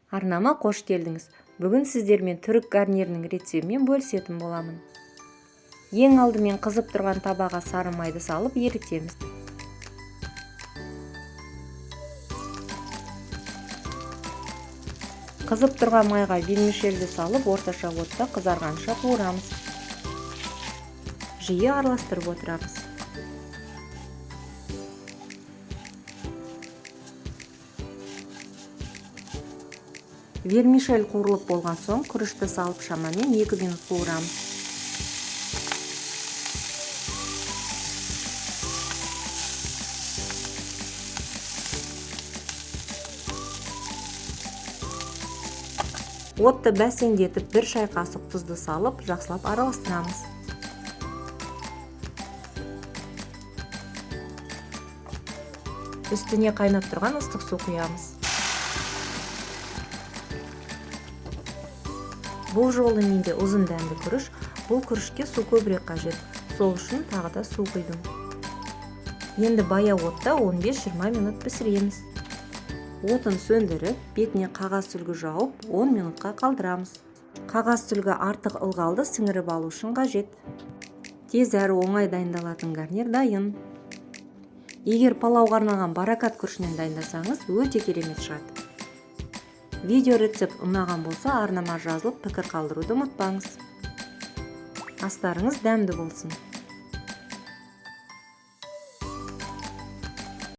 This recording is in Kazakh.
Арнама қош келдіңіз. Бүгін сіздермен түрік гарнирінің рецебімен бөлісетін боламын. Ең алдымен қызып тұрған табаға сары майды салып ерітеміз. Қызып тұрған майға вермишельді салып орташа отта қызарғанша қуырамыз. Жиі араластырып отырамыз. Вермишель қуырылып болған соң күрішті салып шамамен 2 минут қуырамыз. Отты бәсеңдетіп 1 шай қасық тұзды салып жақсылап араластырамыз. Үстіне қайнап тұрған ыстық су құямыз. Бұл жолы менде ұзын дәмді күріш, бұл күрішке су көбірек қажет. Сол үшін тағы да су құйдым. Енді баяу отта 15-20 минут пісіреміз. Отын сөндіріп, бетіне қағаз сүлгі жауып 10 минутқа қалдырамыз. Қағаз сүлгі артық ылғалды сіңіріп алу үшін қажет. Тез әрі оңай дайындалатын гарнир дайын. Егер палауға арналған баракат күрішінен дайындасаңыз, өте керемет шығады. Видео рецепт ұнаған болса, арнама жазылып пікір қалдыруды ұмытпаңыз. Астарыңыз дәмді болсын.